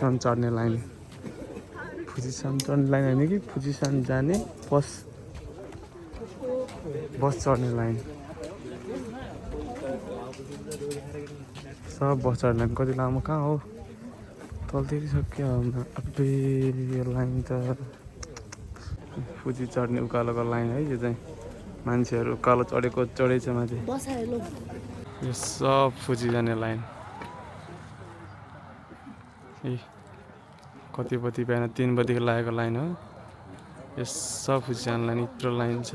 फुजिसन चढ्ने लाइन फुजिसन चढ्ने लाइन होइन कि फुजिसन जाने बस चढ्ने लाइन सब बस चढ्ने लाइन कति लामो कहाँ हो तलतिर सक्यो अबै यो लाइन त फुजी चढ्ने उकालोको लाइन है यो चाहिँ मान्छेहरू उकालो चढेको चढेछ माथि यो सब फुजी जाने लाइन कति बजी बिहान 3 बजीदेखि लागेको लाइन हो यो सब फुजी जाने लाइन यत्रो लाइन छ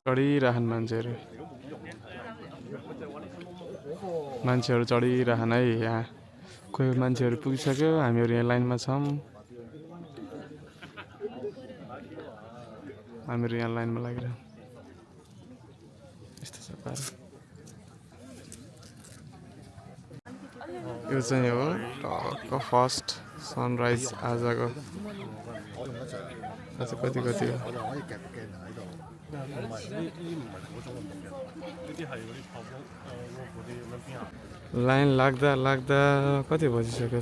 चढिरहन् मान्छेहरू चढिरहन् है यहाँ कोही मान्छेहरू पुगिसक्यो हामीहरू यहाँ लाइनमा छौँ हामीहरू यहाँ लाइनमा लागेर यस्तो छ पारा यो चाहिँ हो टक्क फर्स्ट सनराइज आजको आज कति हो लाइन लाग्दा कति बजिसक्यो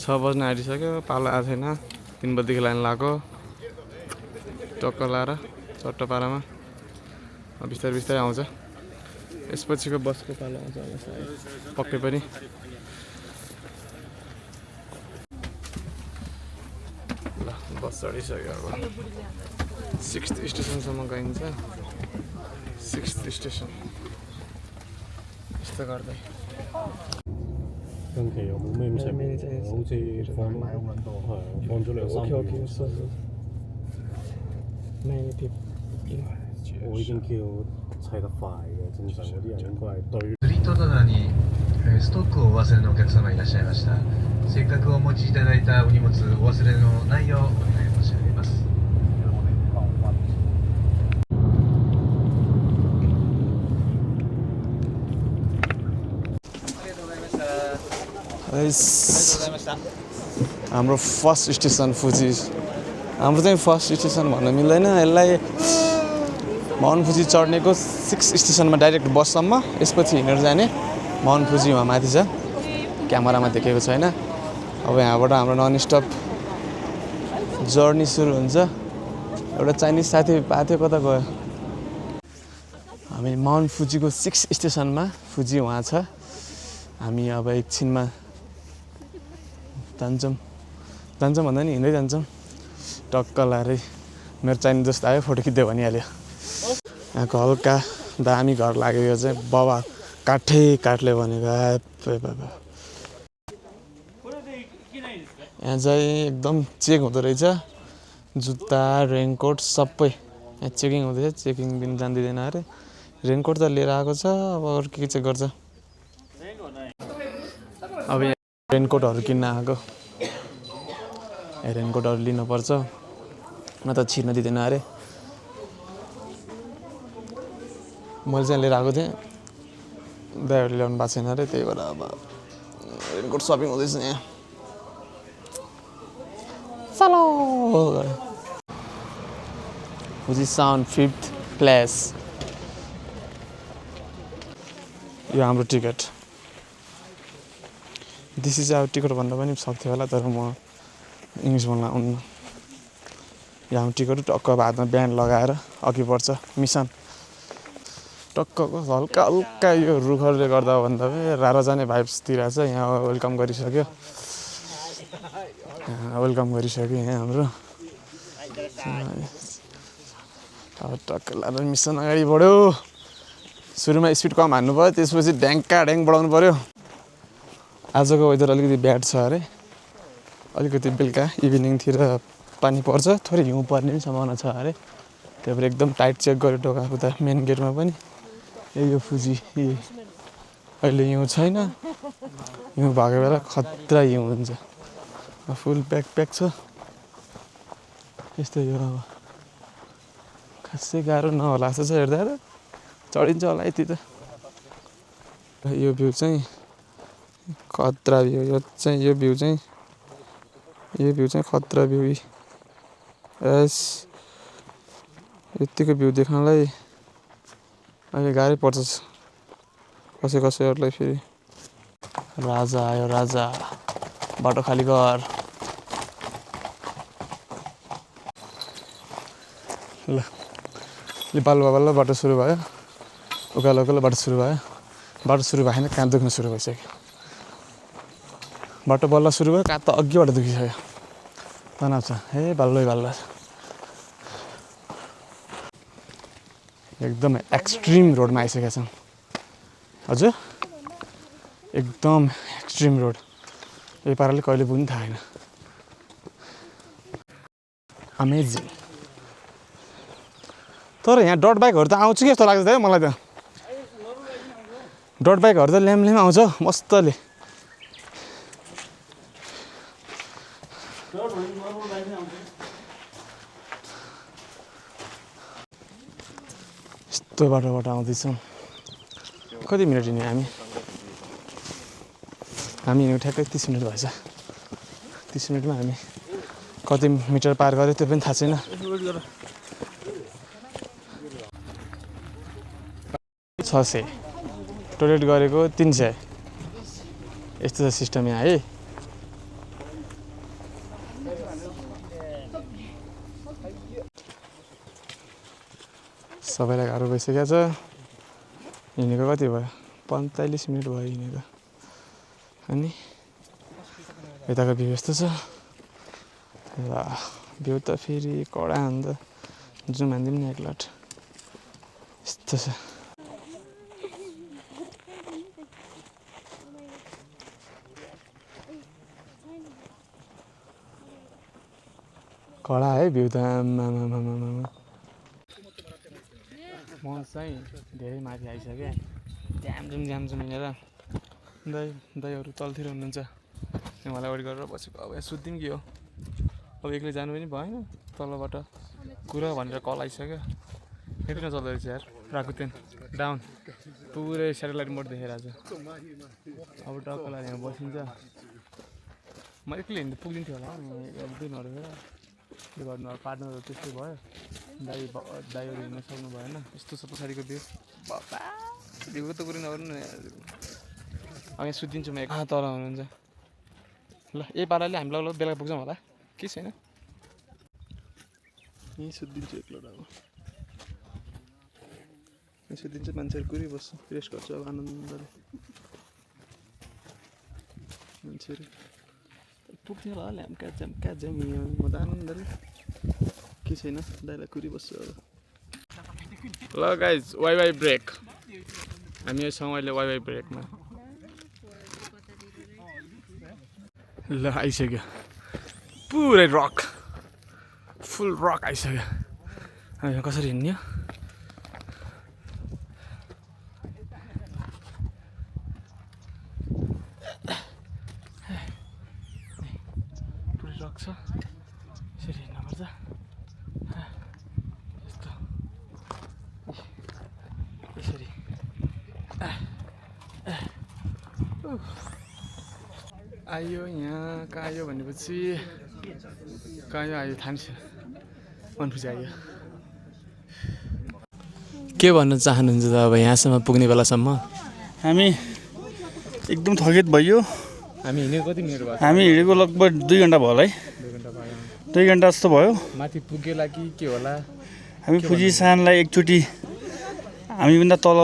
6 बज्न आँटिसक्यो पालो आएको छैन 3 बजीदेखि लाइन लाग्यो टक्क लाएर चट्टपारामा बिस्तारै आउँछ यसपछिको बसको पालो आउँछ होला सायद पक्कै पनि ल बस चढिसक्यो अब 6th स्टेसनसम्म गइन्छ 6th स्टेसन यस्तो गर्दै 近期又冇咩咁食，好似放係放咗2-3個月。我已經叫砌得快嘅，正常嗰啲人應該係對。スリート棚にストックをお忘れのお客様いらっしゃいました。せっかくお持ちいただいたお荷物お忘れのないようお願い申し上げます。हाम्रो फर्स्ट स्टेसन फुजी हाम्रो चाहिँ फर्स्ट स्टेसन भन्न मिल्दैन यसलाई माउन्ट फुजी चढ्नेको 6 स्टेसनमा डाइरेक्ट बससम्म यसपछि हिँडेर जाने माउन्ट फुजी वहाँ माथि छ क्यामेरामा देखेको छैन अब यहाँबाट हाम्रो नन स्टप जर्नी सुरु हुन्छ एउटा चाइनिज साथी पाथ्यो कता गयो हामी माउन्ट फुजीको 6 स्टेसनमा फुजी वहाँ छ हामी अब एकछिनमा जान्छौँ भन्दा नि हिँड्दै जान्छौँ टक्क लाएर मेरो चाहिने जस्तो आयो फोटो खिच्दै भनिहाल्यो यहाँको हल्का दामी घर लाग्यो यो चाहिँ बाबा काठले भनेको यहाँ चाहिँ एकदम चेक हुँदो रहेछ जुत्ता रेनकोट सबै यहाँ चेकिङ हुँदैछ चेकिङ दिन जान्दिँदैन अरे रेनकोट त लिएर आएको छ अब अरू के चाहिँ गर्छ अब यहाँ रेनकोटहरू किन्न आएको रेनकोटहरू लिनुपर्छ न त छिर्न दिँदैन अरे मैले चाहिँ लिएर आएको थिएँ दाइहरूले ल्याउनु भएको छैन अरे त्यही भएर अब रेनकोट सपिङ हुँदैछ यहाँ चलो फुजी साउन्ड 5th प्लेस यो हाम्रो ticket this is our ticket भन्दा पनि सक्थ्यो होला तर म इङ्ग्लिस बोल्न आउनु यहाँ हाम्रो टिकट टक्क हातमा ब्यान्ड लगाएर अघि बढ्छ मिसन टक्कको हल्का यो रुखहरूले गर्दा भन्दा रारा जाने भाइब्सतिर छ यहाँ वेलकम गरिसक्यो यहाँ हाम्रो अब टक्क लाएर मिसन अगाडि बढ्यो सुरुमा स्पिड कम हान्नु पऱ्यो त्यसपछि ढ्याङ्का बढाउनु पऱ्यो आजको वेदर अलिकति ब्याड छ अरे अलिकति बेलुका इभिनिङतिर पानी पर्छ थोरै हिउँ पर्ने पनि सम्भावना छ अरे त्यही भएर एकदम टाइट चेक गर्यो ढोका उता मेन गेटमा पनि यो फुजी अहिले हिउँ छैन हिउँ भएको बेला खतरा हिउँ हुन्छ फुल प्याक छ यस्तो यो अब खासै गाह्रो नहोला जस्तो छ हेर्दा चढिन्छ होला यति त यो भ्यू चाहिँ खतरा भ्यू यो भ्यू चाहिँ खतरा भ्यू यस यतिको भ्यू देख्नलाई अहिले गाह्रै पर्छ कसैहरूलाई फेरि। राजा आयो राजा, बाटो खाली घर। ल बल्ल बाटो सुरु भयो, उकालो बाटो सुरु भयो। बाटो सुरु भएन काँध दुख्न सुरु भइसक्यो। बाटो बल्ल सुरु भयो, काँध त अघिबाट दुखिसक्यो। तनाव छ हे बल्ल एकदम एक्सट्रिम रोडमा आइसकेका छौँ। हजुर एकदम एक्सट्रिम रोड, यही पाराले कहिले पुग्ने थाहा छैन। अमेजिङ। तर यहाँ डट बाइकहरू त आउँछ कि जस्तो लाग्छ है मलाई त। डट बाइकहरू त ल्याम आउँछ मस्तले। यस्तो बाटोबाट आउँदैछौँ। कति मिनट हिँड्यो हामी हिँडेको ठ्याक्कै 30 मिनट भएछ। 30 मिनटमा हामी कति मिटर पार गऱ्यो त्यो पनि थाहा छैन। टोइलेट गरेको 300। यस्तो छ सिस्टम यहाँ है। सबैलाई गाह्रो भइसकेको छ। हिँडेको कति भयो? 45 मिनट भयो हिँडेको। अनि यताको भ्यू यस्तो छ। ल भ्यू त फेरि कडा अन्त जुम हान्दिउँ न एकलट। यस्तो छ। कडा है भ्यू त। म चाहिँ धेरै माथि आइसकेँ। ज्यामजुम हिँडेर दाइहरू तलतिर हुनुहुन्छ। मलाई वेट गरेर बसेको। अब यहाँ सुत्दिउँ के हो। अब एक्लै जानु पनि भएन। तलबाट कुरा भनेर कल आइसक्यो। फेरि नचल्दो रहेछ यार। राकुतेन डाउन पुरै सेटेलाइट मोड देखाइरहेको छ। अब टक्कलाई यहाँ बसिन्छ। म एक्लै हिँड्दा पुगिन्थ्यो होला। एक दिन अरेर के गर्नु अब, पार्टनरहरू त्यस्तै भयो। दाइहरू हिँड्न सक्नु भएन। यस्तो छ पछाडिको भ्यू। बाबा भ्यूको त कुरै नगर्नु न। अब यहाँ सुत्दिन्छु म। तल हुनुहुन्छ। ल यही पाराले हामी लगभग बेलुका पुग्छौँ होला। के छैन यहीँ सुत्दिन्छु एक्लो। अब यहीँ सुत्दिन्छु। मान्छेहरू कुरिबस्छ, रेस्ट गर्छ अब आनन्दले। मान्छेहरू पुग्थ्यो होला ल्याम्का ज्याम म त आनन्दले। के छैन दाइलाई कुरिबस्छु अब। ल गाइज वाइ ब्रेक। हामी छौँ अहिले वाइ ब्रेकमा। ल आइसक्यो पुरै रक, फुल रक आइसक्यो। अब कसरी हिँड्ने हो? पुरै रक छ। यसरी हिँड्नुपर्छ। यस्तो यसरी आयो। यहाँ कहाँ आयो भनेपछि कहाँ आयो थाहा छैन। मनपुजी आयो। के भन्न चाहनुहुन्छ त अब यहाँसम्म पुग्ने बेलासम्म? हामी एकदम थकित भइयो। हामी हिँडेको कति मिनट भयो? हामी हिँडेको लगभग 2 घन्टा भयो होला है। 2 घन्टा भयो। 2 घन्टा जस्तो भयो। माथि पुगेला कि के होला? हामी फुजी सानलाई एकचोटि हामीभन्दा तल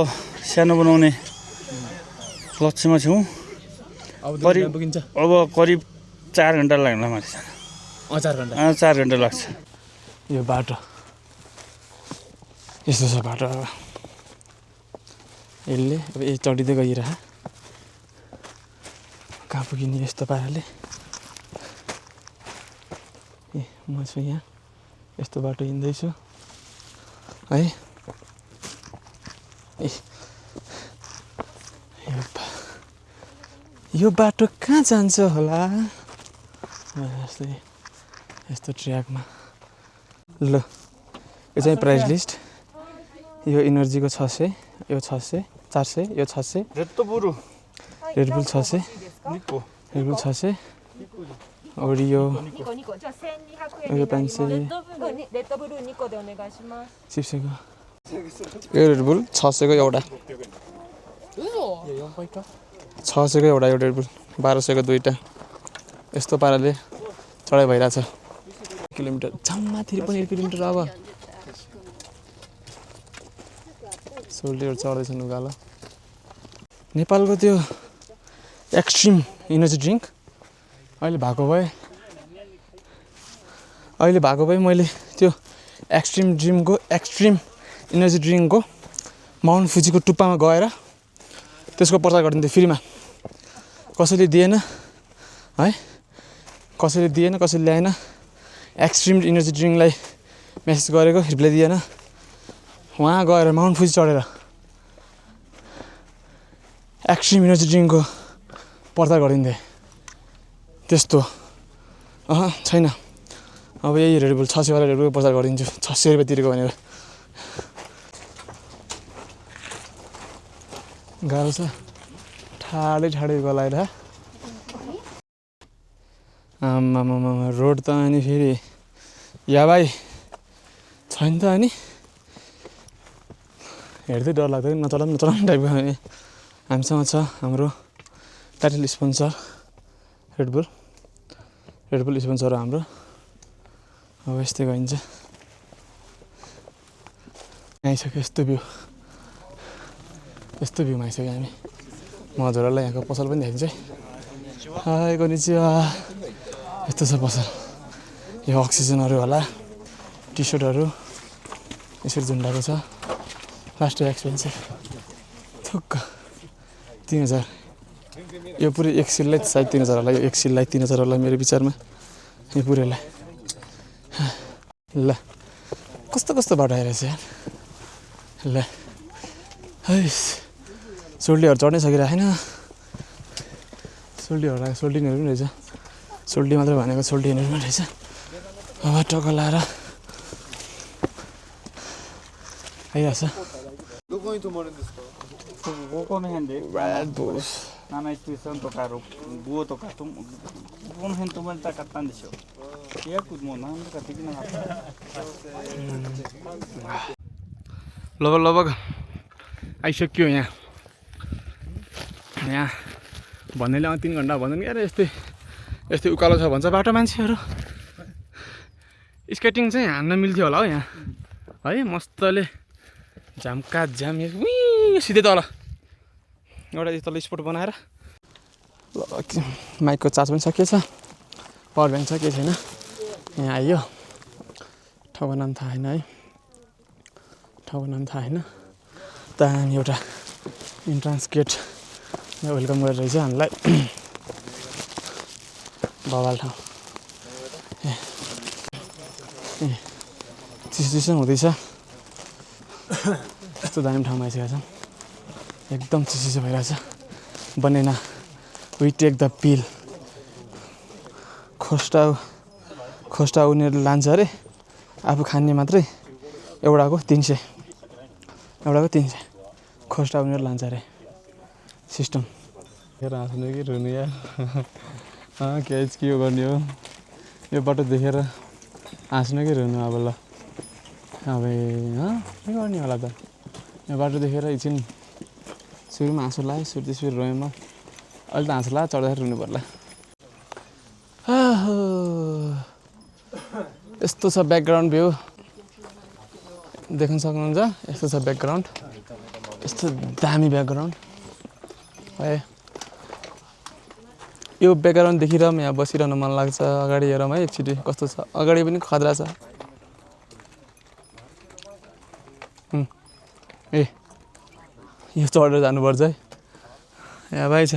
सानो बनाउने लक्ष्यमा छौँ। अब करिब 4 घन्टा लाग्ला माथि जान। 4 घन्टा? 4 घन्टा लाग्छ। यो बाटो यस्तो छ बाटो। अब यसले अब यही चढिँदै गइरह। कहाँ पुगिने यस्तो पाराले? ए म छु यहाँ। यस्तो बाटो हिँड्दैछु है। यो बाटो कहाँ जान्छ होला? यस्तो ट्र्याकमा। ल यो चाहिँ प्राइस लिस्ट। यो इनर्जीको 600, यो 600, 400, यो 600। रेडबुल 600, रेडबुल 600, オリオ2個2個じゃあ1200オリオ円になりますペンシルレッドブルー2個でお願いします चिप्सको यो रेडबुल 600को एउटा 600को एउटा यो रेडबुल 1200को दुईटा यस्तो पाराले चढाइ भइरहेछ किलोमिटर जम्मातिर पनि 1 किलोमिटर अब सोल्टीहरू चढ्दैछन् उकालो नेपालको त्यो एक्सट्रिम इनर्जी ड्रिङ्क अहिले भएको भए मैले त्यो एक्सट्रिम इनर्जी ड्रिङ्कको माउन्ट फुजीको टुप्पामा गएर त्यसको प्रचार गरिन्थेँ फ्रीमा कसैले दिएन है कसैले ल्याएन एक्सट्रिम इनर्जी ड्रिङ्कलाई मेसेज गरेको रिप्लाई दिएन वहाँ गएर माउन्ट फुजी चढेर एक्सट्रिम इनर्जी ड्रिङ्कको प्रचार गरिन्थेँ त्यस्तो छैन अब यही रेडबुल 600 वाला रेडबुल प्रचार गरिदिन्छु 600 रुपियाँ तिरेको भनेर गाह्रो छ ठाडै गलाएर आमामामा रोड त अनि फेरि या भाइ छैन त अनि हेर्दै डर लाग्दै नचलाउनु टाइपको हामीसँग छ हाम्रो टाइटल स्पोन्सर रेडबुल स्पोन्सर हो हाम्रो अब यस्तै गइन्छ आइसक्यो यस्तो भ्यूमा आइसक्यो हामी मजुरलाई यहाँको पसल पनि देखाइदिन्छ है हाय konnichiwa यस्तो छ पसल यो अक्सिजनहरू होला टी सर्टहरू यसरी झुन्डाएको छ लास्ट एक्सपेन्सिभ थुक्क 3000 यो पुरै एक सिललाई सायद 3000 होला यो एक सिललाई 3000 होला मेरो विचारमा यो पुरैलाई ल कस्तो बाटो आइरहेछ यार ल हैस सोल्टीहरू चढ्नै सकिरहेको छैन सोल्टीहरू पनि रहेछ सोल्टी मात्रै भनेको सोल्टीहरू पनि रहेछ अब टक्क लाएर आइरहेछ どこに泊まるんですかここの辺で Red Bulls 7ステーションとか5とかとこの辺泊まりたかったんでしょ予約もう何とかできなかった लगभग आइसक्यो यहाँ भन्नेले 3 घन्टा भन्दैन कि अरे यस्तै उकालो छ भन्छ बाटो मान्छेहरू स्केटिङ चाहिँ हान्न मिल्थ्यो होला हौ यहाँ है मस्तले झ्यामका झ्याम सिधै तल एउटा तल स्पोट बनाएर माइकको चार्ज पनि सकिएछ पावर ब्याङ्क छ केही छैन यहाँ आइयो ठाउँको नाम थाहा छैन त्यहाँ एउटा इन्ट्रान्स गेट वेलकम गरेर रहेछ हामीलाई बवाल ठाउँ चिसो हुँदैछ यस्तो दामी ठाउँमा आइसकेको छ एकदम चिसो भइरहेछ बनेना वी टेक द पिल खोस्टा उनीहरूले लान्छ अरे आफू खाने मात्रै एउटाको 300 खोस्टा उनीहरू लान्छ अरे सिस्टम हेर हाँस्नु कि रुनु या के यो गर्ने हो यो बाटो देखेर हाँस्नु कि रुनु अब ल अब के गर्ने होला त यो बाटो देखेर एकछिन सुरुमा हाँसो लाग्यो त्यसपछि रोएँ म अहिले त हाँसो लाग्यो चढ्दाखेरि रुनु पर्ला यस्तो छ ब्याकग्राउन्ड भ्यू देख्न सक्नुहुन्छ यस्तो छ ब्याकग्राउन्ड यस्तो दामी ब्याकग्राउन्ड है यो ब्याकग्राउन्ड देखिरह यहाँ बसिरहन मन लाग्छ अगाडि हेरौँ है एकचोटि कस्तो छ अगाडि पनि खतरा छ ए यो चढेर जानुपर्छ है यहाँ भाइ छ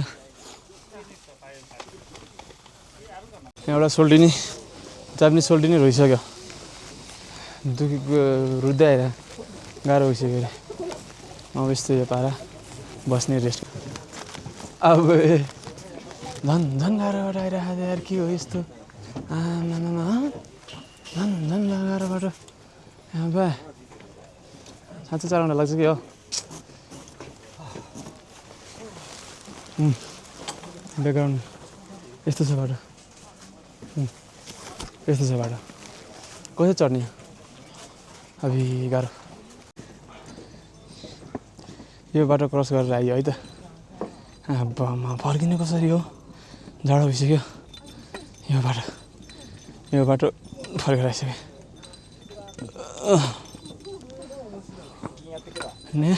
एउटा सोल्टिनी जापानिज सोल्टिनी रोइसक्यो रुँदै आएर गाह्रो भइसक्यो अरे अब यस्तो यो पारा बस्ने रेस्ट अब झन् गाह्रो बाटो आइरहेको छ यार के हो यस्तो झन् गाह्रो बाटो यहाँ बा साँच्चै 4 घन्टा लाग्छ कि हो ब्याकग्राउन्ड यस्तो छ बाटो यस्तो छ बाटो कसरी चढ्ने अबि गाह्रो यो बाटो क्रस गरेर आइयो है त आब्बामा फर्किनु कसरी हो जाडो भइसक्यो यो बाटो फर्केर आइसक्यो ने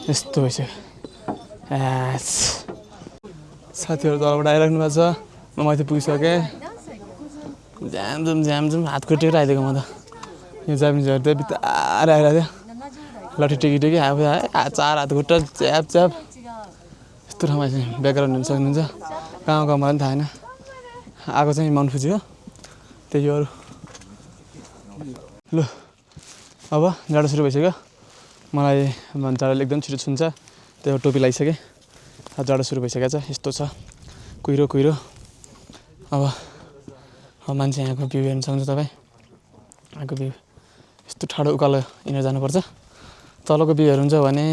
यस्तो भइसक्यो साथीहरू तलबाट आइराख्नु भएको छ म माथि पुगिसकेँ झ्यामझुम हात खुट्टेर आइदिएको म त यो जापानिजहरू त बिताएर आइरहेको थियो लट्ठी टेकी आफू चार हात खुट्टा च्याप यस्तो ठाउँमा चाहिँ ब्याकग्राउन्ड हुन सक्नुहुन्छ कहाँ मलाई पनि थाहा छैन आएको चाहिँ माउन्ट फुजी हो त्यही अरू लु अब जाडो सुरु भइसक्यो मलाई जाडोले एकदम छिटो छुन्छ त्यो टोपी लगाइसकेँ जाडो सुरु भइसकेको छ यस्तो छ कुहिरो अब मान्छे यहाँको भ्यू हेर्न सक्नुहुन्छ तपाईँ यहाँको भ्यू यस्तो ठाडो उकालो हिँडेर जानुपर्छ तलको भ्यूहरू हुन्छ भने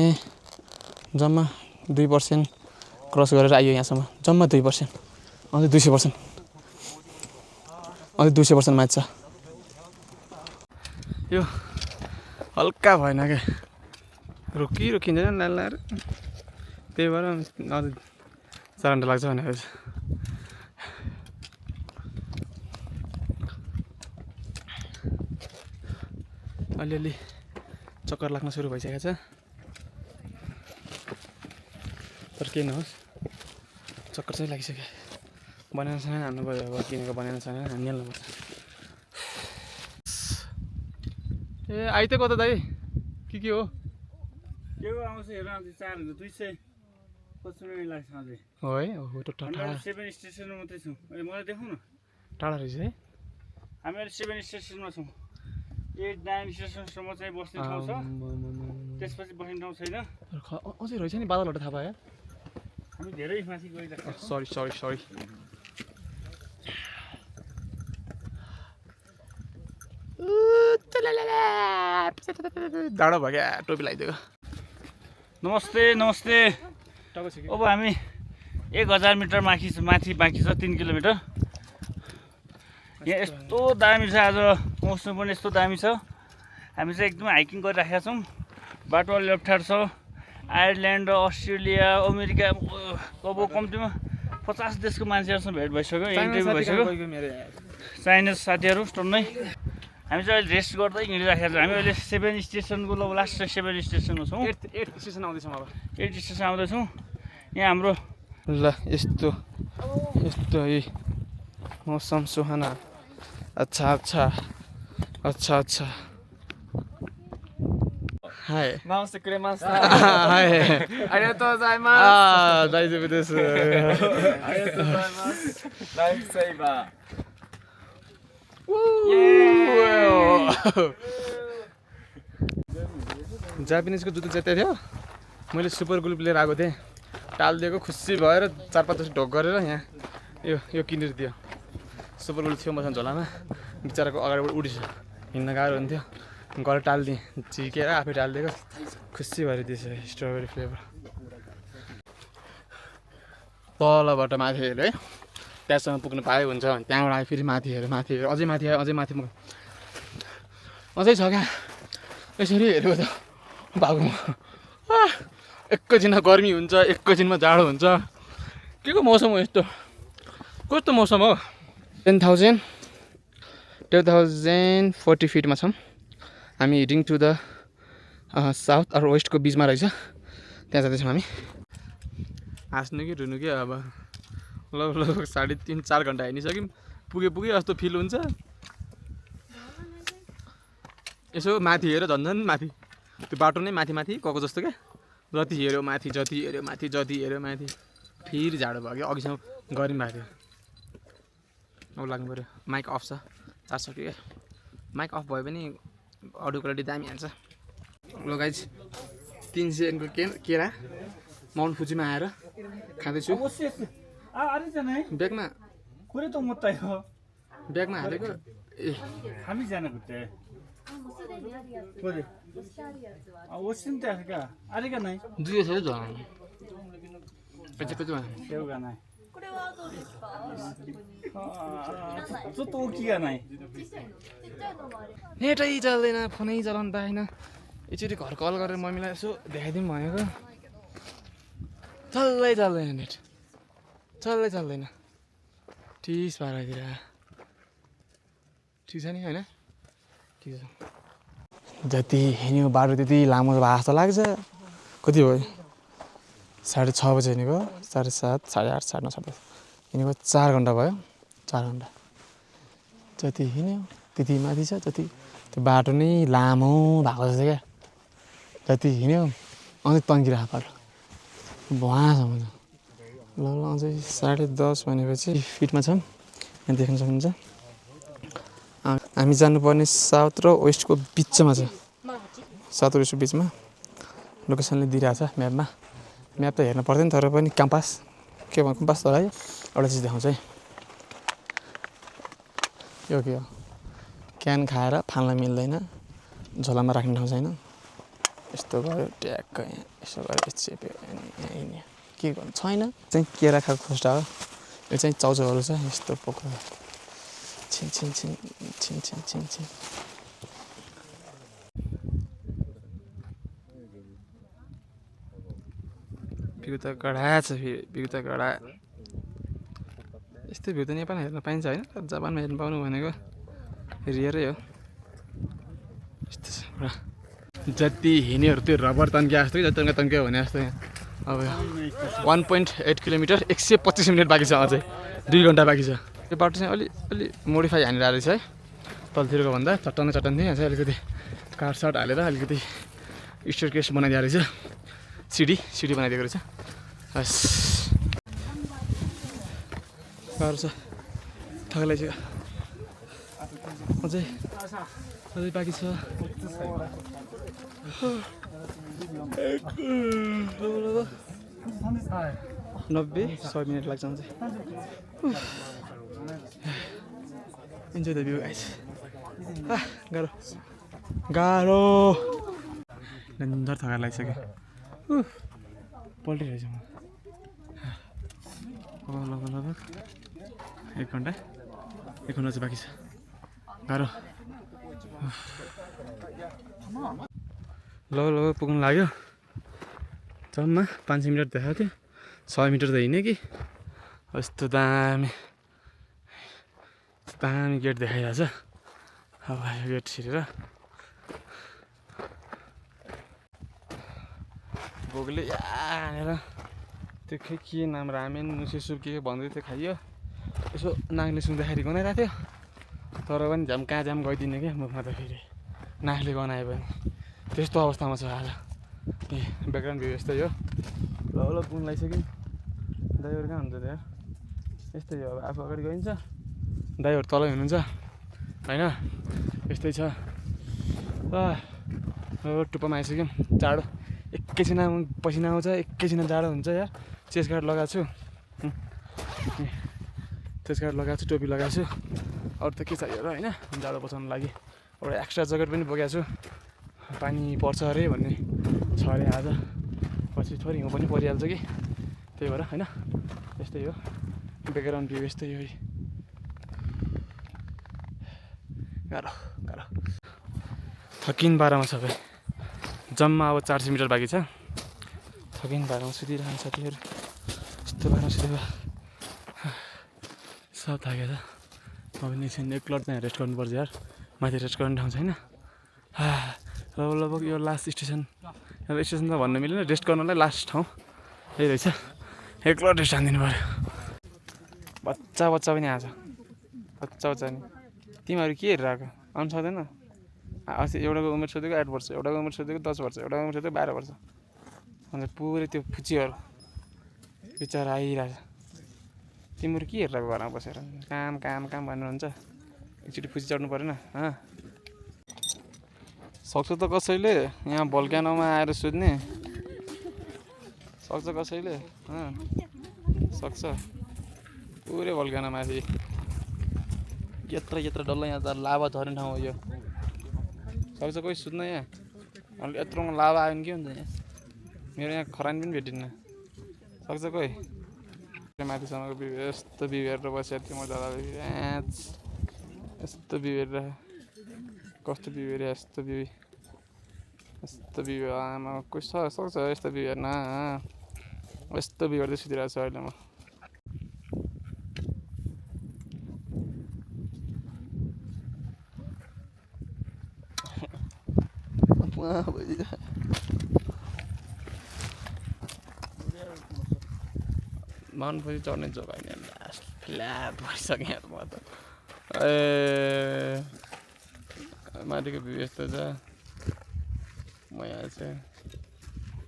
जम्मा 2% क्रस गरेर आइयो यहाँसम्म जम्मा 2% अझै 200% अझै 200% माथि छ यो हल्का भएन क्या रोकिँदैन लाएर त्यही भएर अझै 4 घन्टा लाग्छ भनेको अलिअलि चक्कर लाग्न सुरु भइसकेको छ तर केही नहोस् चक्कर चाहिँ लागिसक्यो बनानासँग हान्नु पऱ्यो अब किनेको बनानासँग हानिहाल्नुपर्छ ए आइते कता दाइ के हो के हो आउँछ हेर अझै 400 250 लाग्छ अझै हो है हो त टाढा 7 स्टेसनमा मात्रै छौँ अहिले मलाई देखाउँ न टाढा रहेछ है हामी अहिले 7 स्टेसनमा छौँ 8 9 स्टेसनसम्म चाहिँ बस्ने ठाउँ छ त्यसपछि बस्ने ठाउँ छैन अझै रहेछ नि बादलबाट थाहा पायो हामी धेरै माथि गइरहेको छौँ सरी डाँडो भयो क्या टोपी लगाइदिएको नमस्ते अब हामी 1000 मिटर माथि बाँकी छ 3 किलोमिटर यहाँ यस्तो दामी छ आज मौसम पनि यस्तो दामी छ हामी चाहिँ एकदमै हाइकिङ गरिराखेका छौँ बाटो अलि अप्ठ्यारो छ आयरल्यान्ड अस्ट्रेलिया अमेरिका अब कम्तीमा 50 देशको मान्छेहरूसँग भेट भइसक्यो इन्टरभ्यू भइसक्यो चाइनिज साथीहरू टन्नै हामी चाहिँ अहिले रेस्ट गर्दै हिँडिराखेका छौँ हामी अहिले 7 स्टेसनको लास्ट 7 स्टेसनमा छौँ 8 स्टेसन आउँदैछौँ अब 8 स्टेसन आउँदैछौँ यहाँ हाम्रो ल यस्तो यही मौसम सुहाना अच्छा हाय Namaste kuremasu. हाय Arigatou gozaimasu. 大丈夫です Arigatou gozaimasu. Life saver. जापानिजको जुत्ता च्यात्दै थियो मैले सुपर ग्लुप लिएर आएको थिएँ टाल दिएको खुसी भएर 4-5 ढोक गरेर यहाँ यो किनेर दियो सुपर ग्लुप थियो मसँग झोलामा बिचराको अगाडिबाट उडिस हिँड्न गाह्रो हुन्थ्यो गएर टालिदिएँ झिकेर आफै टालिदिएको खुसी भएर दिएछ स्ट्रबेरी फ्लेभर तलबाट माथि हेऱ्यो है त्यहाँसम्म पुग्नु पाए हुन्छ भने त्यहाँबाट आयो फेरि माथि हेऱ्यो अझै माथि आयो अझै माथि अझै छ क्या यसरी हेरेको त भागौँ एकैछिनमा गर्मी हुन्छ एकैछिनमा जाडो हुन्छ के को मौसम हो यस्तो कस्तो मौसम हो 2040 फिटमा छौँ हामी हिडिङ टु द साउथ अर वेस्टको बिचमा रहेछ त्यहाँ जाँदैछौँ हामी हाँस्नु कि रुनु कि अब लगभग 3.5-4 घन्टा हिँडिसक्यौँ पुगे जस्तो फिल हुन्छ यसो माथि हेऱ्यो झन् माथि त्यो बाटो नै माथि गएको जस्तो क्या जति हेऱ्यो माथि फेरि झाडो भयो क्या अघिसम्म गर्मी भएको थियो अब लाग्नु पऱ्यो माइक अफ छ चार्ज सक्यो क्या माइक अफ भयो भने अडियो क्वालिटी दामी हाल्छ ल गाइज 300 एनको केरा माउन्ट फुजीमा आएर खाँदैछु ब्यागमा हालेको ए हामी जानको चाहिँ ओसिन्ते आएका अरे का नहीं 200 じゃん。めちゃくちゃ。देऊ का नाही तो किया नाही नेटै चल्दैन फोनै चलाउनु पाएन एकचोटि घर कल गरेर मम्मीलाई यसो देखाइदिउँ भनेको चल्दैन नेट चल्दैन ठिस पारातिर ठिक छ नि होइन ठिक छ जति हिँड्यो बाटो त्यति लामो भए जस्तो लाग्छ कति भयो 6:30 बजे हिँडेको 7:30 8:30 9:30 10 हिँडेको 4 घन्टा भयो 4 घन्टा जति हिँड्यो त्यति माथि छ जति त्यो बाटो नै लामो भएको जस्तो क्या जति हिँड्यो अझै तन्किरहेको बाटो भुवासम्म छ ल अझै 10:30 भनेपछि फिटमा छौँ यहाँ देख्न सक्नुहुन्छ हामी जानुपर्ने साउथ र वेस्टको बिचमा छ साउथ र वेस्टको बिचमा लोकेसनले दिइरहेछ म्यापमा म्याप त हेर्न पर्दैन तर पनि कम्पास के भन्नु कम्पास त होला है एउटा चिज देखाउँछ है यो के हो क्यान खाएर फाल्न मिल्दैन झोलामा राख्ने ठाउँ छैन यस्तो गयो ट्याक्क यहाँ यसो गयो चेप्यो अनि यहाँ हिँड्यो के गर्नु छैन चाहिँ केरा खाएको खोस्टा हो यो चाहिँ चाउचाउहरू छ यस्तो पोको छिन छिन छिन छिन छिन छिन छिन भ्यू त कडा छ भ्यू त कडा यस्तो भ्यू त नेपालमा हेर्न पाइन्छ होइन तर जापानमा हेर्न पाउनु भनेको रियरै हो यस्तो छ पुरा जति हिँड्नेहरू त्यो रबर तन्किया जस्तो कि जति तन्क्यो भने जस्तो यहाँ अब 1.8 किलोमिटर 125 मिनट बाँकी छ अझै 2 घन्टा बाँकी छ यो बाटो चाहिँ अलि मोडिफाई हानेर रहेछ है तलतिरको भन्दा चट्टान थियो यहाँ चाहिँ अलिकति काठसाट हालेर अलिकति स्टेयर केस बनाइदिएको रहेछ सिडी बनाइदिएको रहेछ हस् गाह्रो छ थकाइ लाग्यो अझै बाँकी छ 90-100 मिनट लाग्छ अझै इन्जोय द भ्यू गाइस गाह्रो डन्जर थकाइ लागिसक्यो पल्टिरहेछ म लगभग 1 घन्टा चाहिँ बाँकी छ गाह्रो ल पुग्नु लाग्यो जम्मा 500 मिनट देखाएको थियो 100 मिटर त हिँड्यो कि यस्तो दामी गेट देखाइरहेछ अब यो गेट छिरेर भोगले हानेर त्यो खै के नाम रामेन मुसे सुप के भन्दै थियो खाइयो यसो नाकले सुन्दाखेरि गनाइरहेको थियो तर पनि झ्याम गइदिने क्या मुखमा त फेरि नाकले गनायो भने त्यस्तो अवस्थामा छ आज ब्याकग्राउन्ड भ्यू यस्तै हो ल पुग्नु लागिसक्यो दाइहरू कहाँ हुन्छ त्यहाँ यस्तै हो अब आफू अगाडि गइन्छ दाइहरू तलै हुनुहुन्छ होइन यस्तै छ टुप्पामा आइसक्यौँ जाडो एकैछिन पसिना आउँछ एकैछिन जाडो हुन्छ यार चेस्ट गार्ड लगाएको छु टोपी लगाएको छु अरू त के चाहियो र होइन जाडो बचाउनु लागि एउटा एक्स्ट्रा ज्याकेट पनि बोकेको छु पानी पर्छ अरे भन्ने छ अरे आज पछि थोरै हिउँ पनि परिहाल्छ कि त्यही भएर होइन यस्तै हो ब्याकग्राउन्ड भ्यू यस्तै हो गाह्रो थकिन बाह्रमा सबै जम्मा अब 400 मिटर बाँकी छ थकिन बाह्रमा सुतिरहन्छ साथीहरू यस्तो बाह्रमा सुतेको सब थाकेको छ अब एकछिन एकलट चाहिँ रेस्ट गर्नुपर्छ यार माथि रेस्ट गर्ने ठाउँ छैन लगभग यो लास्ट स्टेसन त भन्न मिलेन रेस्ट गर्नलाई लास्ट ठाउँ यही रहेछ एकलट रेस्ट हानिदिनु पऱ्यो बच्चा पनि आएको छ बच्चा नि तिमीहरू के हेरेर आएको आउनु सक्दैन अस्ति एउटाको उमेर सोधेको 8 वर्ष एउटाको उमेर सोधेको 10 वर्ष एउटाको उमेर सोधेको 12 वर्ष अन्त पुरै त्यो फुचीहरू बिचरा आइरहेछ तिमीहरू के हेरेर घरमा बसेर काम भन्नुहुन्छ एकचोटि फुची चढ्नु परेन सक्छ त कसैले यहाँ भल्क्यानोमा आएर सोध्ने सक्छ कसैले सक्छ पुरै भल्क्यानो माथि यत्र डल्लो यहाँ त लाभा झर्ने ठाउँ हो यो सक्छ कोही सुत्न यहाँ अनि यत्रोमा लाभा आयो भने के हुन्छ यहाँ मेरो यहाँ खरानी पनि भेटिन्न सक्छ कोही माथिसम्मको भ्यू यस्तो भ्यू हेरेर बसेको थिएँ म दादाले यस्तो भ्यू हेरेर कस्तो भ्यू हेरेँ यस्तो भ्यू आमा कोही सक्छ यस्तो भ्यू हेर्न यस्तो भ्यू हेर्दै सुतिरहेको छु अहिले म माउन्ट फुजी चढ्ने जग्गा नि फ्ल्याट भइसकेँ म त माथिको भ्यू यस्तो छ म यहाँ चाहिँ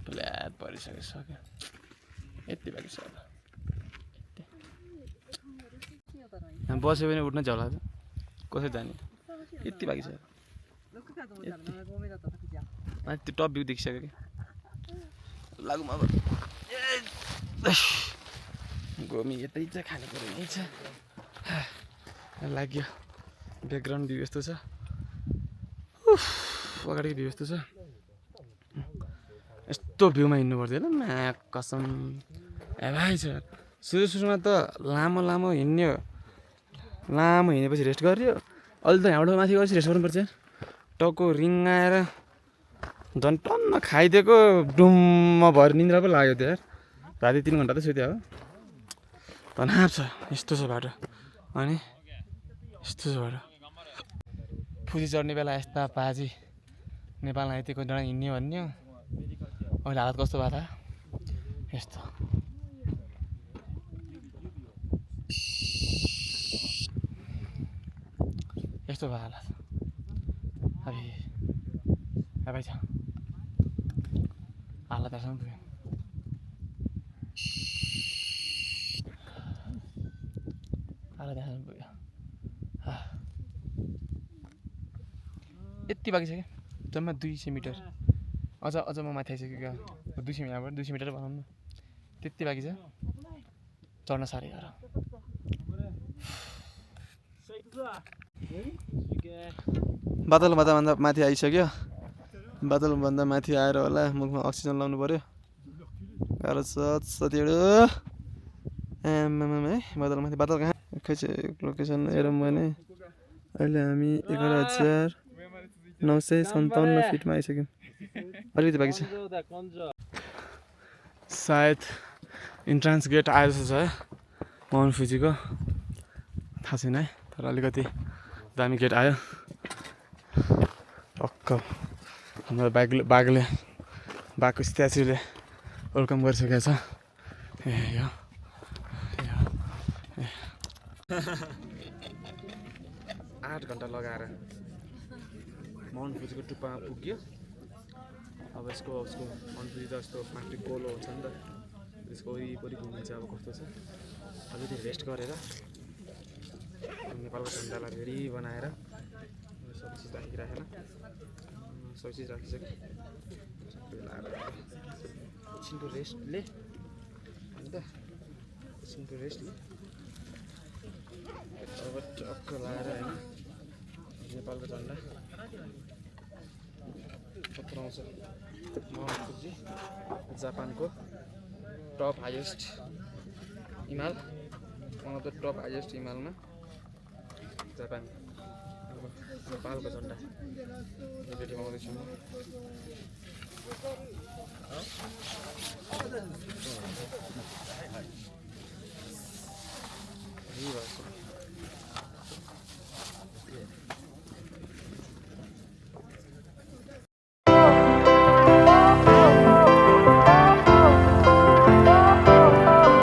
फ्ल्याट परिसकिसक्यो यति बाँकी छ यहाँ बस्यो भने उठ्न झला कसरी जाने यति बाँकी छ माथि त्यो टप भ्यू देखिसक्यो कि लागौँ अब गोमी यतै चाहिँ खाने कुरो यहीँ छ लाग्यो ब्याकग्राउन्ड भ्यू यस्तो छ अगाडिको भ्यू यस्तो छ यस्तो भ्यूमा हिँड्नु पर्थ्यो होला मा कसम भाइ छ सुरुमा त लामो हिँडेपछि रेस्ट गऱ्यो अहिले त यहाँबाट माथि गएपछि रेस्ट गर्नुपर्छ टाउको रिङ्गाएर झन् टन्न खाइदिएको डुम्म भएर निन्द्रा पो लाग्यो त्यो यार राति 3 घन्टा त सुत्यो हो तनाव छ यस्तो छ बाटो अनि यस्तो छ बाटो फुजी चढ्ने बेला यस्ता पाजी नेपालमा यतिको जना हिँड्ने भन्ने अहिले हालत कस्तो भएको थियो यस्तो यस्तो भयो हालत अब छ हालत हेर्छौँ पुग्यो हालत हेर्छौँ पुग्यो यति बाँकी छ क्या जम्मा 200 मिटर अझ म माथि आइसक्यो 200 मिटरबाट 200 मिटर भनौँ न त्यति बाँकी छ चढ्न साह्रै गाह्रो बादलभन्दा माथि आइसक्यो बादलभन्दा माथि आएर होला मुखमा अक्सिजन लाउनु पर्यो गाह्रो छ सतिडो है बादलमाथि बादल कहाँ खै लोकेसन हेरौँ भने अहिले हामी 11,957 फिटमा आइसक्यौँ अलिकति बाँकी छ सायद इन्ट्रान्स गेट आयो जस्तो छ है माउन्ट फुजीको थाहा छैन है तर अलिकति दामी गेट आयो टक्क हाम्रो बाघको स्ट्याचुले वेलकम गरिसकेको छ ए यो 8 घन्टा लगाएर माउन्ट फुजीको टुप्पामा पुग्यो अब उसको माउन्ट फुजी त यस्तो माथि गोलो हुन्छ नि त त्यसको वरिपरि घुम्ने चाहिँ अब कस्तो छ अलिकति रेस्ट गरेर नेपालको झन्डालाई रेडी बनाएर सबै चिज राखिराखेन सबै चिज राखिसक्यो एकछिनको रेस्टले अन्त एकछिनको रेस्टले अब टक्क लाएर होइन नेपालको झन्डा पक्राउँछ माउन्ट फुजी जापानको टप हाइएस्ट हिमाल one of the top highest हिमालमा जापान अब नेपालको झन्डा रेडी बनाउँदैछु म यही भयो